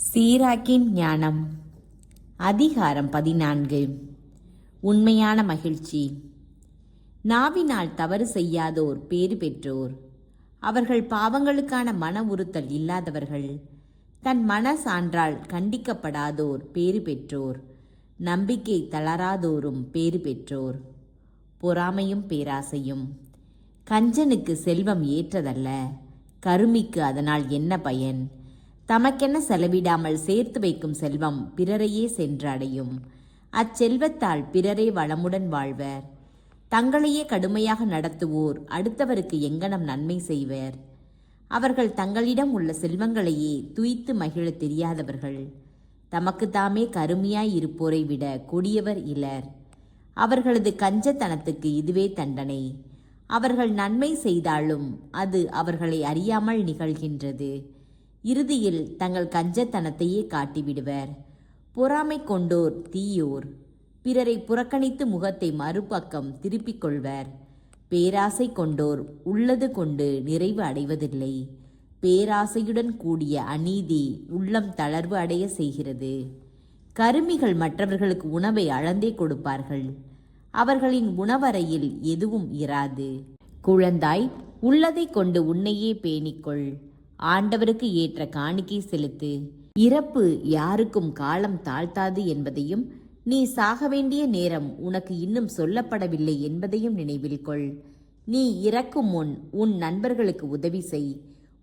சீராக்கின் ஞானம். அதிகாரம் 14. உண்மையான மகிழ்ச்சி. நாவினால் தவறு செய்யாதோர் பேறு பெற்றோர். அவர்கள் பாவங்களுக்கான மன உறுத்தல் இல்லாதவர்கள். தன் மன சான்றால் கண்டிக்கப்படாதோர் பேறு பெற்றோர். நம்பிக்கை தளராதோரும் பேறு பெற்றோர். பொறாமையும் பேராசையும். கஞ்சனுக்கு செல்வம் ஏற்றதல்ல, கருமிக்கு அதனால் என்ன பயன்? தமக்கென செலவிடாமல் சேர்த்து வைக்கும் செல்வம் பிறரையே சென்று அடையும். அச்செல்வத்தால் பிறரே வளமுடன் வாழ்வர். தங்களையே கடுமையாக நடத்துவோர் அடுத்தவருக்கு எங்கனம் நன்மை செய்வர். அவர்கள் தங்களிடம் உள்ள செல்வங்களையே துய்த்து மகிழ தெரியாதவர்கள். தமக்கு தாமே கருமையாய் இருப்போரை விட கொடியவர் இலர். அவர்களது கஞ்சத்தனத்துக்கு இதுவே தண்டனை. அவர்கள் நன்மை செய்தாலும் அது அவர்களை அறியாமல் நிகழ்கின்றது. இறுதியில் தங்கள் கஞ்சத்தனத்தையே காட்டிவிடுவர். பொறாமை கொண்டோர் தீயோர். பிறரை புறக்கணித்து முகத்தை மறுபக்கம் திருப்பிக் கொள்வர். பேராசை கொண்டோர் உள்ளது கொண்டு நிறைவு அடைவதில்லை. பேராசையுடன் கூடிய அநீதி உள்ளம் தளர்வு அடைய செய்கிறது. கருமிகள் மற்றவர்களுக்கு உணவை அளந்தே கொடுப்பார்கள். அவர்களின் உணவறையில் எதுவும் இராது. குழந்தாய், உள்ளதை கொண்டு உன்னையே பேணிக்கொள். ஆண்டவருக்கு ஏற்ற காணிக்கை செலுத்து. இறப்பு யாருக்கும் காலம் தாழ்த்தாது என்பதையும், நீ சாக வேண்டிய நேரம் உனக்கு இன்னும் சொல்லப்படவில்லை என்பதையும் நினைவில் கொள். நீ இறக்கும் முன் உன் நண்பர்களுக்கு உதவி செய்.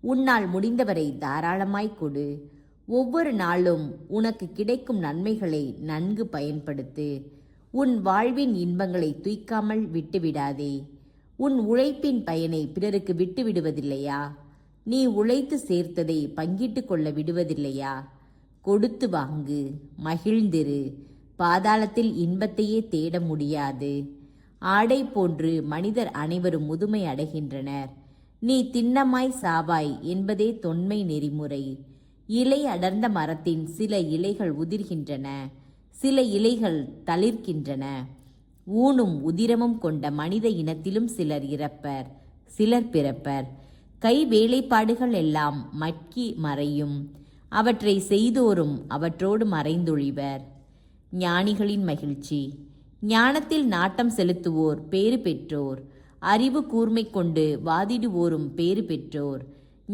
உன்னால் முடிந்தவரை தாராளமாய் கொடு. ஒவ்வொரு நாளும் உனக்கு கிடைக்கும் நன்மைகளை நன்கு பயன்படுத்து. உன் வாழ்வின் இன்பங்களை தூய்க்காமல் விட்டுவிடாதே. உன் உழைப்பின் பயனை பிறருக்கு விட்டுவிடுவதில்லையா? நீ உழைத்து சேர்த்ததை பங்கிட்டு கொள்ள விடுவதில்லையா? கொடுத்து வாங்கு, மகிழ்ந்திரு. பாதாளத்தில் இன்பத்தையே தேட முடியாது. ஆடை போன்று மனிதர் அனைவரும் முதுமை அடைகின்றனர். நீ திண்ணமாய் சாவாய் என்பதே தொன்மை நெறிமுறை. இலை அடர்ந்த மரத்தின் சில இலைகள் உதிர்கின்றன, சில இலைகள் தளிர்க்கின்றன. ஊனும் உதிரமும் கொண்ட மனித இனத்திலும் சிலர் இறப்பர், சிலர் பிறப்பர். கை வேலைப்பாடுகள் எல்லாம் மட்கி மறையும். அவற்றை செய்தோரும் அவற்றோடு மறைந்தொழிவர். ஞானிகளின் மகிழ்ச்சி. ஞானத்தில் நாட்டம் செலுத்துவோர் பேறு பெற்றோர். அறிவு கூர்மை கொண்டு வாதிடுவோரும் பேறு பெற்றோர்.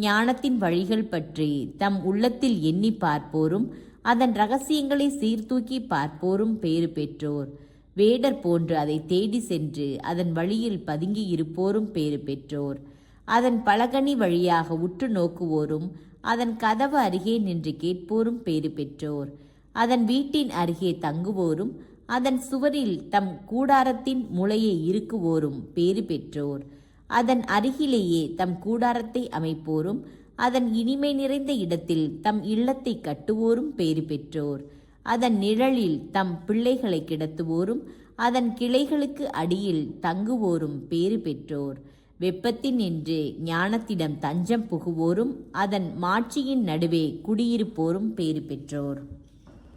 ஞானத்தின் வழிகள் பற்றி தம் உள்ளத்தில் எண்ணி பார்ப்போரும் அதன் இரகசியங்களை சீர்தூக்கி பார்ப்போரும் பேறு பெற்றோர். வேடர் போன்று அதை தேடி சென்று அதன் வழியில் பதுங்கி இருப்போரும் பேறு பெற்றோர். அதன் பலகனி வழியாக உற்று நோக்குவோரும் அதன் கதவு அருகே நின்று கேட்போரும் பேறு பெற்றோர். அதன் வீட்டின் அருகே தங்குவோரும் அதன் சுவரில் தம் கூடாரத்தின் முளையை இருக்குவோரும் பேறு பெற்றோர். அதன் அருகிலேயே தம் கூடாரத்தை அமைப்போரும் அதன் இனிமை நிறைந்த இடத்தில் தம் இல்லத்தை கட்டுவோரும் பேறு பெற்றோர். அதன் நிழலில் தம் பிள்ளைகளை கிடத்துவோரும் அதன் கிளைகளுக்கு அடியில் தங்குவோரும் பேறு பெற்றோர். வெப்பத்தின் என்று ஞானத்திடம் தஞ்சம் புகுவோரும் அதன் மாட்சியின் நடுவே குடியிருப்போரும் பேறு பெற்றோர்.